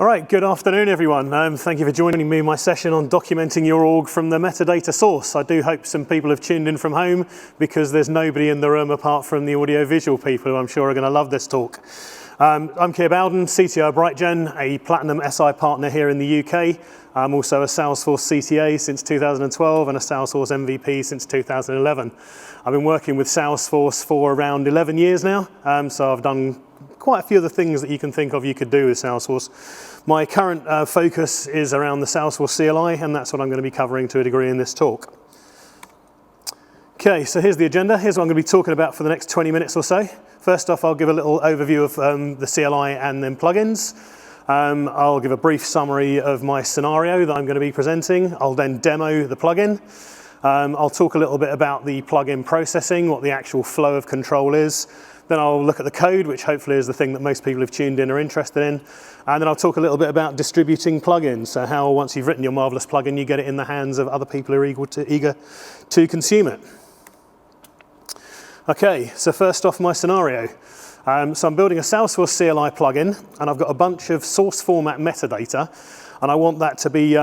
All right, good afternoon, everyone. Thank you for joining me in my session on documenting your org from the Metadata Source. I do hope some people have tuned in from home because there's nobody in the room apart from the audio-visual people who I'm sure are going to love this talk. I'm Keir Bowden, CTO of BrightGen, a Platinum SI partner here in the UK. I'm also a Salesforce CTA since 2012 and a Salesforce MVP since 2011. I've been working with Salesforce for around 11 years now, so I've done quite a few of the things that you can think of you could do with Salesforce. My current focus is around the Salesforce CLI, and that's what I'm going to be covering to a degree in this talk. Okay, so here's the agenda. Here's what I'm going to be talking about for the next 20 minutes or so. First off, I'll give a little overview of the CLI and then plugins. I'll give a brief summary of my scenario that I'm going to be presenting. I'll then demo the plugin. I'll talk a little bit about the plugin processing, what the actual flow of control is. Then I'll look at the code, which hopefully is the thing that most people who've tuned in are interested in. And then I'll talk a little bit about distributing plugins, so how once you've written your marvelous plugin, you get it in the hands of other people who are eager to consume it. Okay, so first off, my scenario. So I'm building a Salesforce CLI plugin, and I've got a bunch of source format metadata, and I want that to be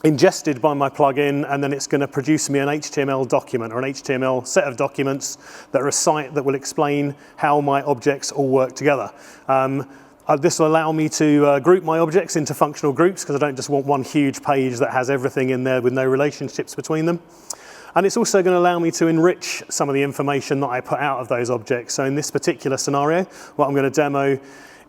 ingested by my plugin, and then it's going to produce me an HTML document or an HTML set of documents that are a site that will explain how my objects all work together. This will allow me to group my objects into functional groups because I don't just want one huge page that has everything in there with no relationships between them. And it's also going to allow me to enrich some of the information that I put out of those objects. So in this particular scenario, what I'm going to demo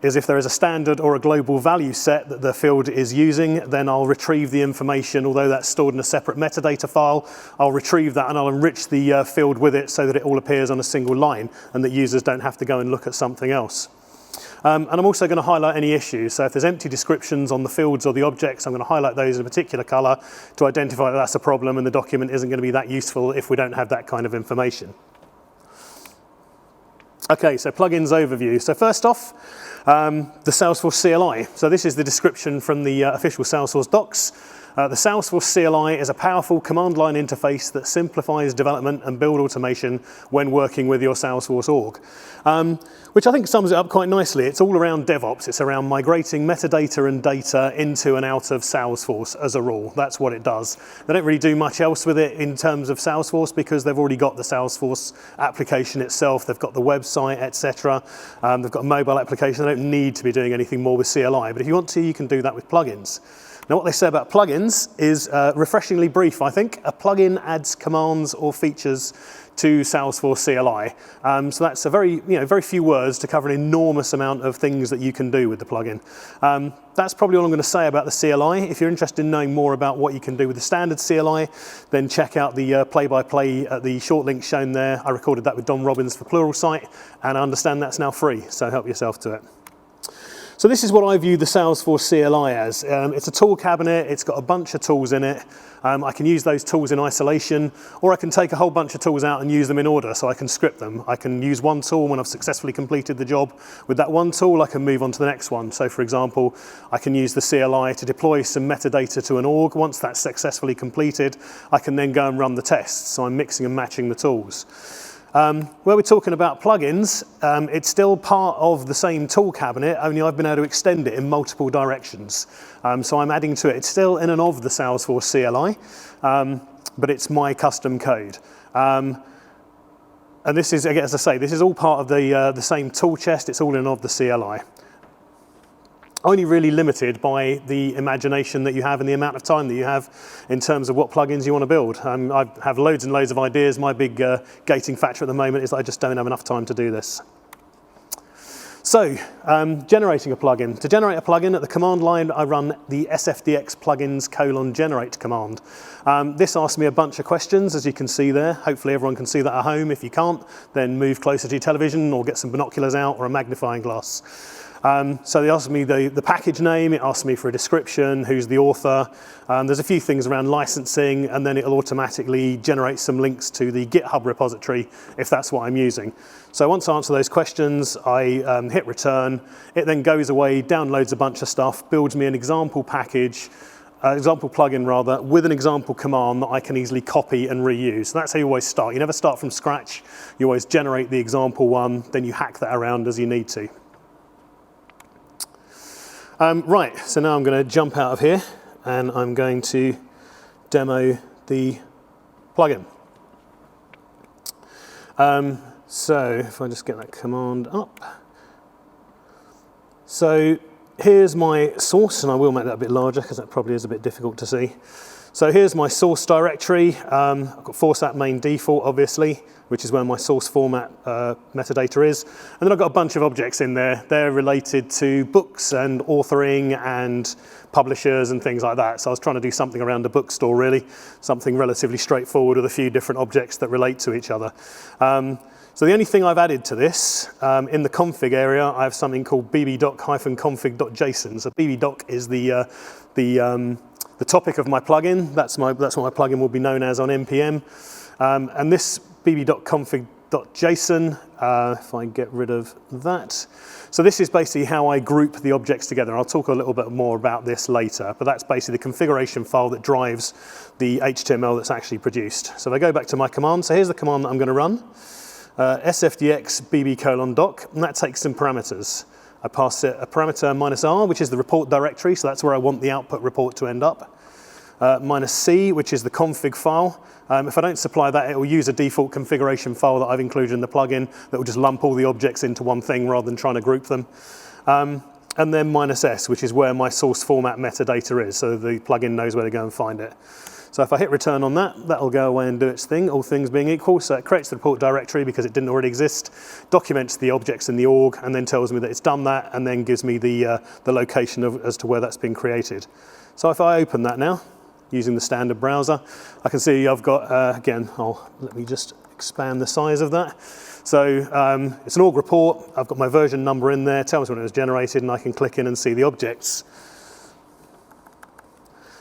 is if there is a standard or a global value set that the field is using, then I'll retrieve the information, although that's stored in a separate metadata file. I'll retrieve that and I'll enrich the field with it so that it all appears on a single line and that users don't have to go and look at something else. And I'm also going to highlight any issues. So if there's empty descriptions on the fields or the objects, I'm going to highlight those in a particular color to identify that that's a problem and the document isn't going to be that useful if we don't have that kind of information. Okay, so plugins overview. So first off, the Salesforce CLI. So this is the description from the official Salesforce docs. The Salesforce CLI is a powerful command line interface that simplifies development and build automation when working with your Salesforce org, which I think sums it up quite nicely. It's all around DevOps. It's around migrating metadata and data into and out of Salesforce as a rule. That's what it does. They don't really do much else with it in terms of Salesforce because they've already got the Salesforce application itself. They've got the website, etc. They've got a mobile application. They don't need to be doing anything more with CLI. But if you want to, you can do that with plugins. Now, what they say about plugins is refreshingly brief, I think. A plugin adds commands or features to Salesforce CLI. So that's a very few words to cover an enormous amount of things that you can do with the plugin. That's probably all I'm going to say about the CLI. If you're interested in knowing more about what you can do with the standard CLI, then check out the play-by-play at the short link shown there. I recorded that with Don Robbins for Pluralsight, and I understand that's now free, so help yourself to it. So this is what I view the Salesforce CLI as. It's a tool cabinet, it's got a bunch of tools in it. I can use those tools in isolation, or I can take a whole bunch of tools out and use them in order, so I can script them. I can use one tool when I've successfully completed the job. With that one tool, I can move on to the next one. So for example, I can use the CLI to deploy some metadata to an org. Once that's successfully completed, I can then go and run the tests. So I'm mixing and matching the tools. Where we're talking about plugins, it's still part of the same tool cabinet, only I've been able to extend it in multiple directions. So I'm adding to it. It's still in and of the Salesforce CLI, but it's my custom code. And this is, again, as I say, this is all part of the same tool chest. It's all in and of the CLI. Only really limited by the imagination that you have and the amount of time that you have in terms of what plugins you want to build. I have loads and loads of ideas. My big gating factor at the moment is that I just don't have enough time to do this. So, generating a plugin. To generate a plugin at the command line, I run the sfdx plugins /generate command. This asks me a bunch of questions, as you can see there. Hopefully everyone can see that at home. If you can't, then move closer to your television or get some binoculars out or a magnifying glass. So they asked me the package name, it asked me for a description, who's the author. There's a few things around licensing, and then it'll automatically generate some links to the GitHub repository if that's what I'm using. So once I answer those questions, I hit return. It then goes away, downloads a bunch of stuff, builds me an example package, example plugin rather, with an example command that I can easily copy and reuse. So that's how you always start. You never start from scratch. You always generate the example one, then you hack that around as you need to. Right, so now I'm going to jump out of here and I'm going to demo the plugin. So if I just get that command up. So here's my source, and I will make that a bit larger because that probably is a bit difficult to see. So here's my source directory. I've got ForceApp main default, obviously, which is where my source format metadata is. And then I've got a bunch of objects in there. They're related to books and authoring and publishers and things like that. So I was trying to do something around the bookstore, really, something relatively straightforward with a few different objects that relate to each other. So the only thing I've added to this, in the config area, I have something called bbdoc-config.json. So bbdoc is the topic of my plugin. That's what my plugin will be known as on NPM. And this bb.config.json, if I get rid of that. So this is basically how I group the objects together. I'll talk a little bit more about this later, but that's basically the configuration file that drives the HTML that's actually produced. So if I go back to my command, so here's the command that I'm going to run. sfdx bb::doc, and that takes some parameters. I pass it a parameter -r, which is the report directory, so that's where I want the output report to end up. -c, which is the config file. If I don't supply that, it will use a default configuration file that I've included in the plugin that will just lump all the objects into one thing rather than trying to group them. And then -s, which is where my source format metadata is, so the plugin knows where to go and find it. So if I hit return on that, that'll go away and do its thing, all things being equal. So it creates the report directory because it didn't already exist, documents the objects in the org, and then tells me that it's done that, and then gives me the location as to where that's been created. So if I open that now, using the standard browser, I can see I've got, again, let me just expand the size of that. So it's an org report. I've got my version number in there, tells me when it was generated, and I can click in and see the objects.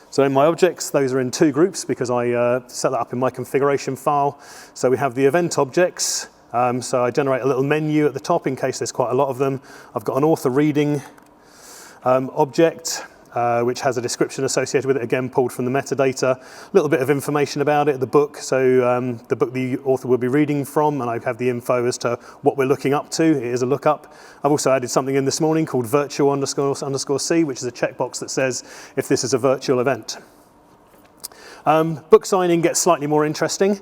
So in my objects, those are in two groups because I set that up in my configuration file. So we have the event objects. So I generate a little menu at the top in case there's quite a lot of them. I've got an author reading object, which has a description associated with it, again pulled from the metadata. A little bit of information about it, the book, so the book the author will be reading from, and I have the info as to what we're looking up to. It is a lookup. I've also added something in this morning called virtual__c, which is a checkbox that says if this is a virtual event. Book signing gets slightly more interesting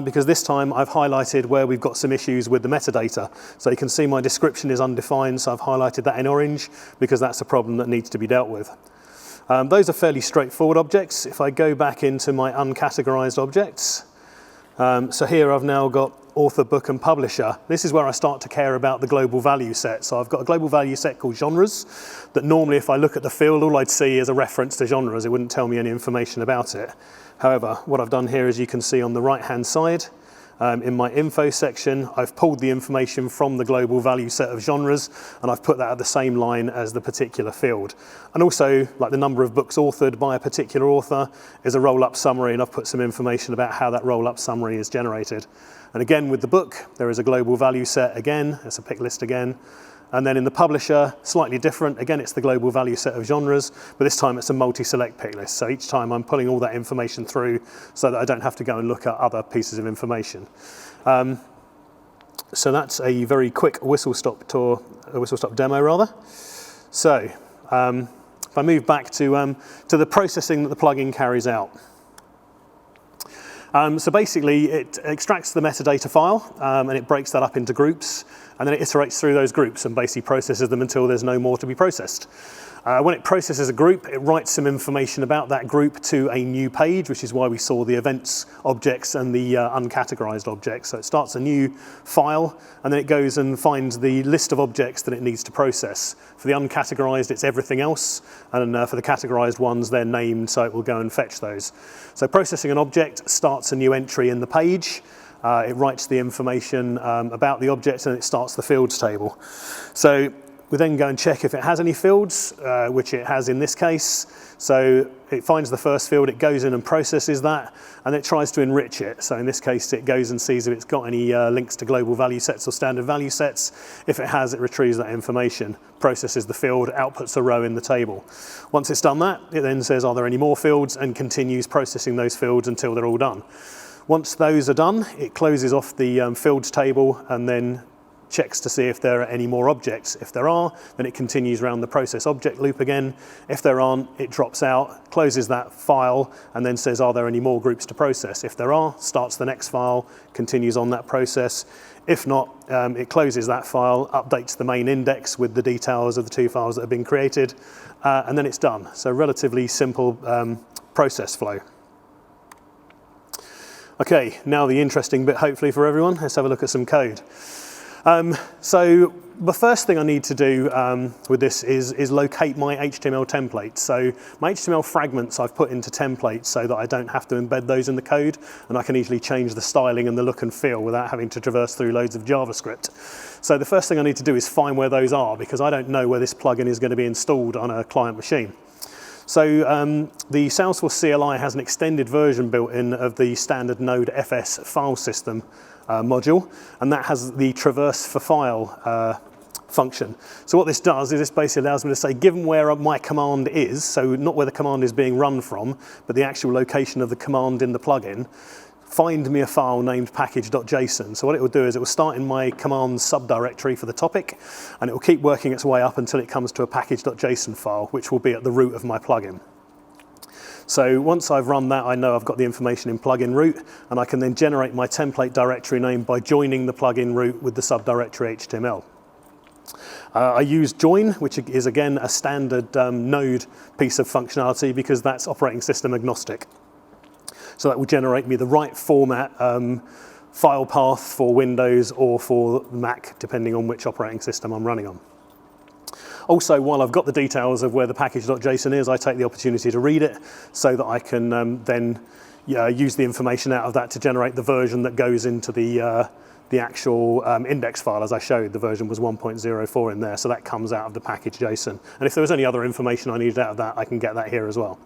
because this time I've highlighted where we've got some issues with the metadata. So you can see my description is undefined, so I've highlighted that in orange because that's a problem that needs to be dealt with. Those are fairly straightforward objects. If I go back into my uncategorized objects, so here I've now got author, book, and publisher. This is where I start to care about the global value set. So I've got a global value set called genres that normally if I look at the field, all I'd see is a reference to genres. It wouldn't tell me any information about it. However, what I've done here is you can see on the right-hand side, in my info section, I've pulled the information from the global value set of genres, and I've put that at the same line as the particular field. And also, like the number of books authored by a particular author is a roll-up summary, and I've put some information about how that roll-up summary is generated. And again, with the book, there is a global value set again, it's a pick list again. And then in the publisher, slightly different. Again, it's the global value set of genres, but this time it's a multi-select pick list. So each time I'm pulling all that information through so that I don't have to go and look at other pieces of information. So that's a very quick whistle-stop tour, a whistle-stop demo rather. So if I move back to the processing that the plugin carries out. So basically, it extracts the metadata file and it breaks that up into groups, and then it iterates through those groups and basically processes them until there's no more to be processed. When it processes a group, it writes some information about that group to a new page, which is why we saw the events objects and the uncategorized objects. So it starts a new file, and then it goes and finds the list of objects that it needs to process. For the uncategorized, it's everything else, and for the categorized ones, they're named, so it will go and fetch those. So processing an object starts a new entry in the page. It writes the information about the object, and it starts the fields table. So we then go and check if it has any fields, which it has in this case. So it finds the first field, it goes in and processes that, and it tries to enrich it. So in this case, it goes and sees if it's got any links to global value sets or standard value sets. If it has, it retrieves that information, processes the field, outputs a row in the table. Once it's done that, it then says, are there any more fields, and continues processing those fields until they're all done. Once those are done, it closes off the fields table and then checks to see if there are any more objects. If there are, then it continues around the process object loop again. If there aren't, it drops out, closes that file, and then says, are there any more groups to process? If there are, starts the next file, continues on that process. If not, it closes that file, updates the main index with the details of the 2 files that have been created, and then it's done. So relatively simple process flow. Okay, now the interesting bit, hopefully for everyone. Let's have a look at some code. So the first thing I need to do with this is locate my HTML templates. So my HTML fragments I've put into templates so that I don't have to embed those in the code, and I can easily change the styling and the look and feel without having to traverse through loads of JavaScript. So the first thing I need to do is find where those are, because I don't know where this plugin is going to be installed on a client machine. So the Salesforce CLI has an extended version built in of the standard Node FS file system module, and that has the traverse for file function. So what this does is this basically allows me to say, given where my command is, so not where the command is being run from, but the actual location of the command in the plugin, find me a file named package.json. So what it will do is it will start in my commands subdirectory for the topic, and it will keep working its way up until it comes to a package.json file, which will be at the root of my plugin. So once I've run that, I know I've got the information in plugin root, and I can then generate my template directory name by joining the plugin root with the subdirectory HTML. I use join, which is again a standard Node piece of functionality because that's operating system agnostic. So that will generate me the right format file path for Windows or for Mac, depending on which operating system I'm running on. Also, while I've got the details of where the package.json is, I take the opportunity to read it so that I can then use the information out of that to generate the version that goes into the actual index file. As I showed, the version was 1.04 in there, so that comes out of the package.json. And if there was any other information I needed out of that, I can get that here as well.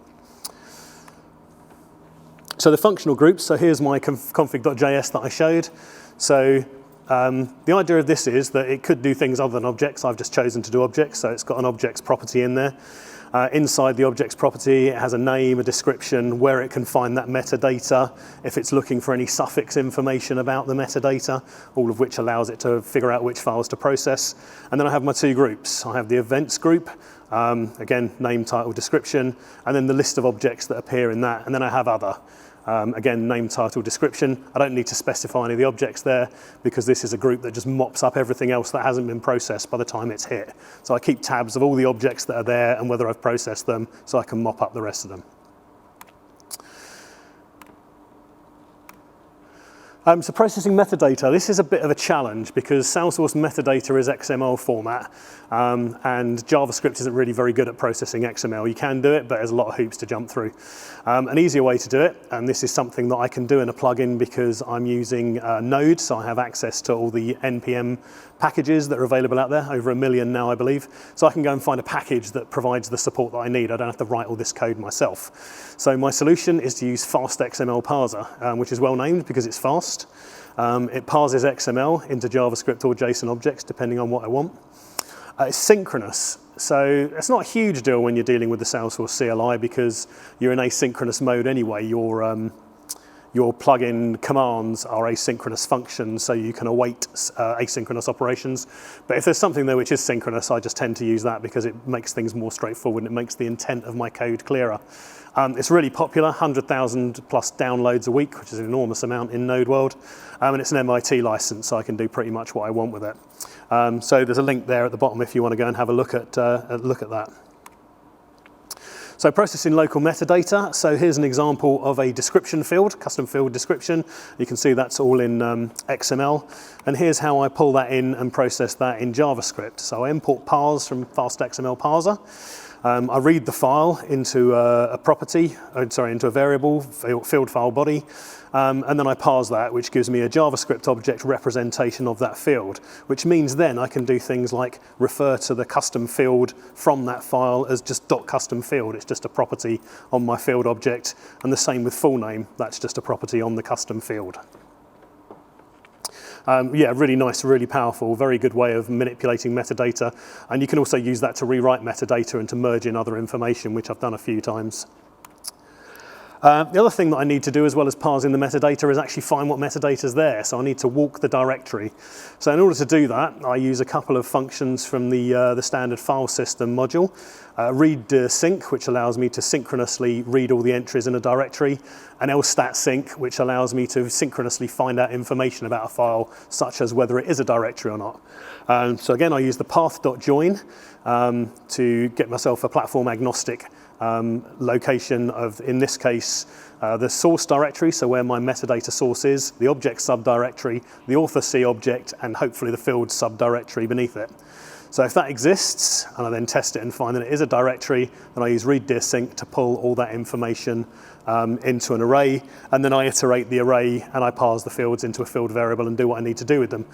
So the functional groups, so here's my config.js that I showed. So the idea of this is that it could do things other than objects. I've just chosen to do objects, so it's got an objects property in there. Inside the objects property, it has a name, a description, where it can find that metadata, if it's looking for any suffix information about the metadata, all of which allows it to figure out which files to process. And then I have my 2 groups. I have the events group, again, name, title, description, and then the list of objects that appear in that, and then I have other. Again, name, title, description. I don't need to specify any of the objects there because this is a group that just mops up everything else that hasn't been processed by the time it's hit. So I keep tabs of all the objects that are there and whether I've processed them so I can mop up the rest of them. So processing metadata, this is a bit of a challenge because Salesforce metadata is XML format, and JavaScript isn't really very good at processing XML. You can do it, but there's a lot of hoops to jump through. An easier way to do it, and this is something that I can do in a plugin because I'm using Node, so I have access to all the NPM packages that are available out there, over 1 million now, I believe. So I can go and find a package that provides the support that I need. I don't have to write all this code myself. So my solution is to use fast XML parser, which is well named because it's fast. It parses XML into JavaScript or JSON objects, depending on what I want. It's synchronous. So it's not a huge deal when you're dealing with the Salesforce CLI because you're in asynchronous mode anyway. Your plugin commands are asynchronous functions, so you can await asynchronous operations. But if there's something there which is synchronous, I just tend to use that because it makes things more straightforward and it makes the intent of my code clearer. It's really popular, 100,000 plus downloads a week, which is an enormous amount in Node world. And it's an MIT license, so I can do pretty much what I want with it. So there's a link there at the bottom if you want to go and have a look at that. So processing local metadata. So here's an example of a description field, custom field description. You can see that's all in XML. And here's how I pull that in and process that in JavaScript. So I import parse from fast XML parser. I read the file into into a variable, field file body, and then I parse that, which gives me a JavaScript object representation of that field, which means then I can do things like refer to the custom field from that file as just .custom field. It's just a property on my field object, and the same with full name. That's just a property on the custom field. Yeah, really nice, really powerful, very good way of manipulating metadata. And you can also use that to rewrite metadata and to merge in other information, which I've done a few times. The other thing that I need to do, as well as parsing the metadata, is actually find what metadata is there. So I need to walk the directory. So in order to do that, I use a couple of functions from the standard file system module. Read sync, which allows me to synchronously read all the entries in a directory, and lstat sync, which allows me to synchronously find out information about a file, such as whether it is a directory or not. So again, I use the path.join to get myself a platform agnostic location of, in this case, the source directory, so where my metadata source is, the object subdirectory, the author C object, and hopefully the field subdirectory beneath it. So if that exists, and I then test it and find that it is a directory, then I use read sync to pull all that information into an array, and then I iterate the array and I parse the fields into a field variable and do what I need to do with them.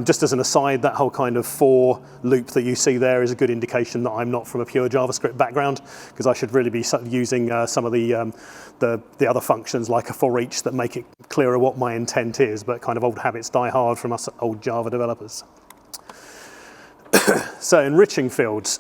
Just as an aside, that whole kind of for loop that you see there is a good indication that I'm not from a pure JavaScript background, because I should really be using some of the other functions like a for each that make it clearer what my intent is, but kind of old habits die hard from us old Java developers. So enriching fields.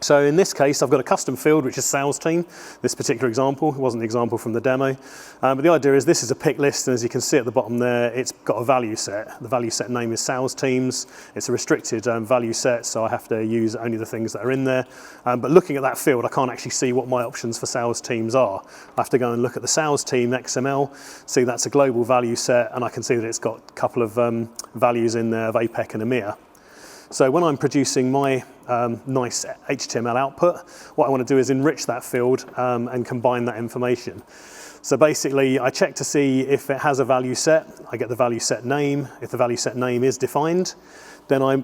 So in this case, I've got a custom field, which is sales team. This particular example, it wasn't the example from the demo. But the idea is this is a pick list, and as you can see at the bottom there, it's got a value set. The value set name is sales teams. It's a restricted value set, so I have to use only the things that are in there. But looking at that field, I can't actually see what my options for sales teams are. I have to go and look at the sales team XML, see that's a global value set, and I can see that it's got a couple of values in there of APEC and EMEA. So when I'm producing my nice HTML output, what I want to do is enrich that field and combine that information. So basically, I check to see if it has a value set. I get the value set name. If the value set name is defined, then I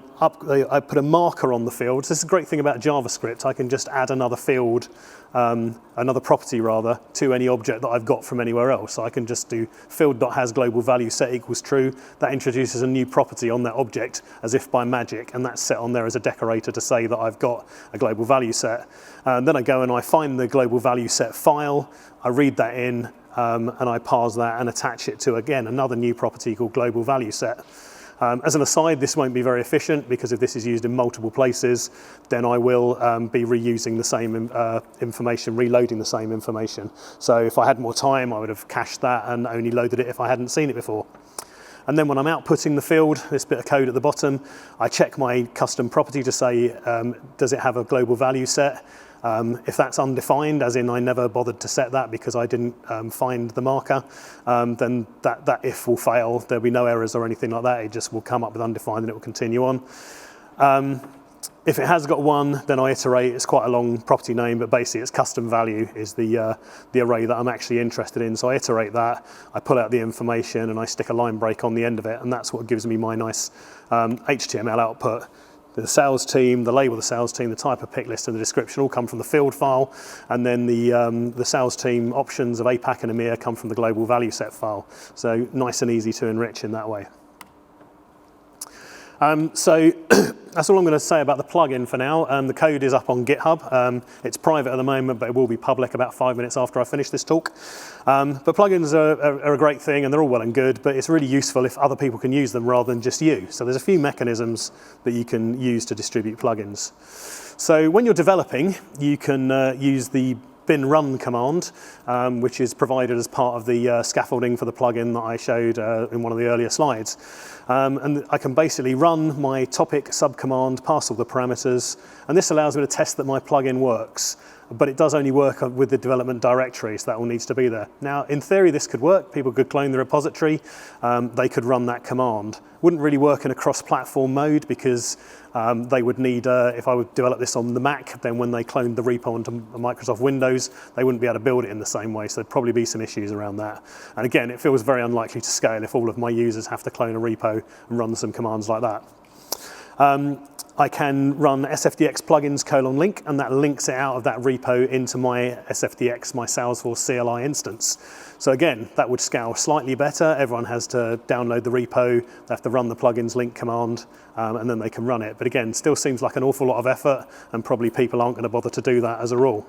put a marker on the field. So this is a great thing about JavaScript. I can just add another field, another property rather, to any object that I've got from anywhere else. So I can just do field.hasGlobalValueSet equals true. That introduces a new property on that object as if by magic, and that's set on there as a decorator to say that I've got a global value set. And then I go and I find the global value set file. I read that in, and I parse that and attach it to, again, another new property called global value set. As an aside, this won't be very efficient, because if this is used in multiple places, then I will be reusing the same information, reloading the same information. So if I had more time, I would have cached that and only loaded it if I hadn't seen it before. And then when I'm outputting the field, this bit of code at the bottom, I check my custom property to say, does it have a global value set? If that's undefined, as in I never bothered to set that because I didn't find the marker, then that if will fail. There'll be no errors or anything like that. It just will come up with undefined and it will continue on. If it has got one, then I iterate. It's quite a long property name, but basically its custom value is the array that I'm actually interested in. So I iterate that, I pull out the information, and I stick a line break on the end of it, and that's what gives me my nice HTML output. The sales team, the label of the sales team, the type of pick list, and the description all come from the field file, and then the sales team options of APAC and EMEA come from the global value set file. So nice and easy to enrich in that way. So that's all I'm going to say about the plugin for now. The code is up on GitHub. It's private at the moment, but it will be public about 5 minutes after I finish this talk. But plugins are a great thing, and they're all well and good, but it's really useful if other people can use them rather than just you. So there's a few mechanisms that you can use to distribute plugins. So when you're developing, you can use the bin run command, which is provided as part of the scaffolding for the plugin that I showed in one of the earlier slides. And I can basically run my topic subcommand, pass all the parameters, and this allows me to test that my plugin works. But it does only work with the development directory, so that all needs to be there. Now, in theory, this could work. People could clone the repository. They could run that command. Wouldn't really work in a cross-platform mode, because they would need, if I would develop this on the Mac, then when they cloned the repo onto Microsoft Windows, they wouldn't be able to build it in the same way, so there'd probably be some issues around that. And again, it feels very unlikely to scale if all of my users have to clone a repo and run some commands like that. I can run sfdx plugins :link, and that links it out of that repo into my sfdx, my Salesforce CLI instance. So again, that would scale slightly better. Everyone has to download the repo, they have to run the plugins link command, and then they can run it. But again, still seems like an awful lot of effort, and probably people aren't going to bother to do that as a rule.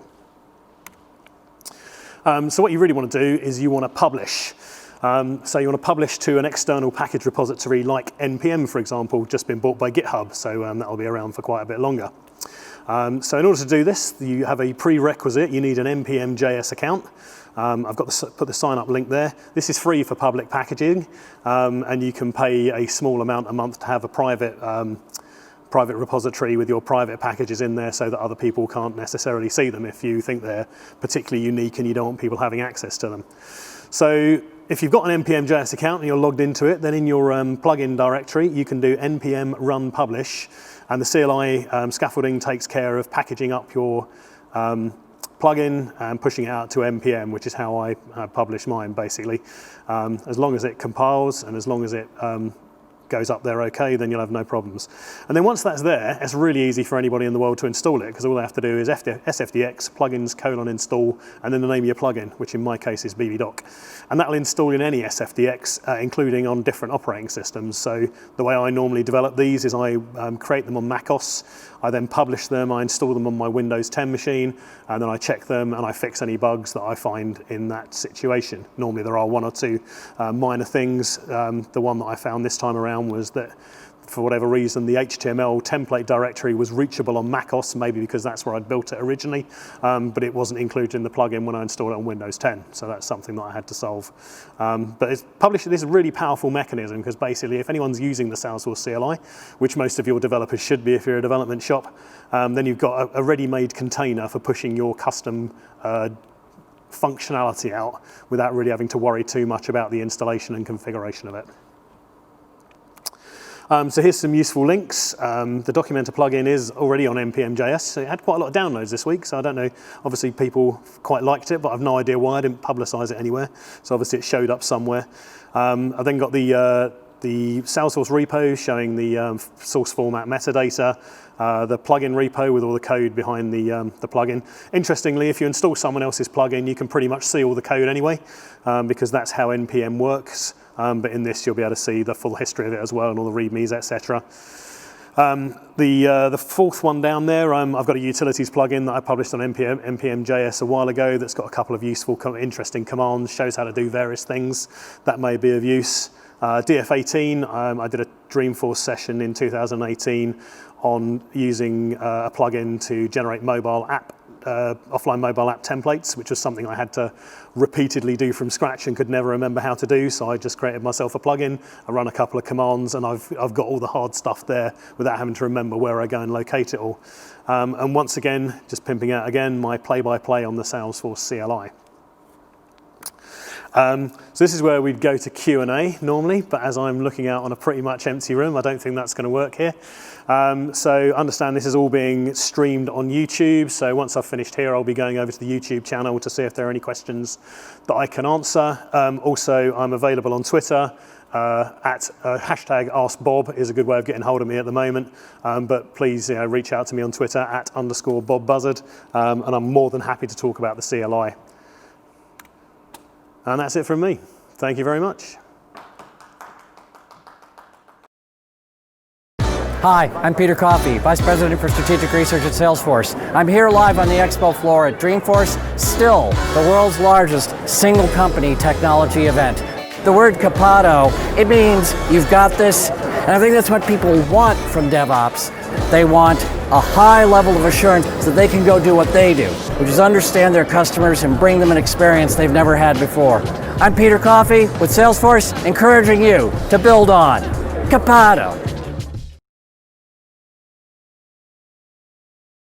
So what you really want to do is you want to publish. So you want to publish to an external package repository like NPM, for example, just been bought by GitHub, so that'll be around for quite a bit longer. So in order to do this, you have a prerequisite. You need an NPM JS account, I've got put the sign up link there. This is free for public packaging, and you can pay a small amount a month to have a private repository with your private packages in there so that other people can't necessarily see them if you think they're particularly unique and you don't want people having access to them. So if you've got an npm.js account and you're logged into it, then in your plugin directory, you can do npm run publish, and the CLI scaffolding takes care of packaging up your plugin and pushing it out to npm, which is how I publish mine, basically. As long as it compiles and as long as it goes up there okay, then you'll have no problems. And then once that's there, it's really easy for anybody in the world to install it, because all they have to do is sfdx plugins :install, and then the name of your plugin, which in my case is bbdoc. And that'll install in any sfdx, including on different operating systems. So the way I normally develop these is I create them on macOS, I then publish them, I install them on my Windows 10 machine, and then I check them and I fix any bugs that I find in that situation. Normally there are one or two minor things. The one that I found this time around was that for whatever reason the HTML template directory was reachable on macOS, maybe because that's where I'd built it originally, but it wasn't included in the plugin when I installed it on Windows 10, so that's something that I had to solve. But it's published this really powerful mechanism, because basically if anyone's using the Salesforce CLI, which most of your developers should be if you're a development shop, then you've got a ready-made container for pushing your custom functionality out without really having to worry too much about the installation and configuration of it. So here's some useful links. The Documenter plugin is already on npm.js, so it had quite a lot of downloads this week, so I don't know, obviously people quite liked it, but I've no idea why. I didn't publicize it anywhere, so obviously it showed up somewhere. I then got the Salesforce repo showing the source format metadata, the plugin repo with all the code behind the plugin. Interestingly, if you install someone else's plugin, you can pretty much see all the code anyway, because that's how npm works. But in this, you'll be able to see the full history of it as well, and all the readmes, etc. The fourth one down there, I've got a utilities plugin that I published on npm.js a while ago that's got a couple of useful, interesting commands, shows how to do various things that may be of use. DF18, I did a Dreamforce session in 2018 on using a plugin to generate mobile app offline mobile app templates, which was something I had to repeatedly do from scratch and could never remember how to do. So I just created myself a plugin, I run a couple of commands, and I've got all the hard stuff there without having to remember where I go and locate it all. And once again, just pimping out again my play-by-play on the Salesforce CLI. So this is where we'd go to Q&A normally, but as I'm looking out on a pretty much empty room, I don't think that's going to work here. So understand this is all being streamed on YouTube, so once I've finished here, I'll be going over to the YouTube channel to see if there are any questions that I can answer. Also, I'm available on Twitter. At hashtag AskBob is a good way of getting hold of me at the moment, but please reach out to me on Twitter at _BobBuzzard, and I'm more than happy to talk about the CLI. And that's it from me. Thank you very much. Hi, I'm Peter Coffey, Vice President for Strategic Research at Salesforce. I'm here live on the expo floor at Dreamforce, still the world's largest single company technology event. The word capado, it means you've got this, and I think that's what people want from DevOps. They want a high level of assurance so that they can go do what they do, which is understand their customers and bring them an experience they've never had before. I'm Peter Coffey with Salesforce, encouraging you to build on capado.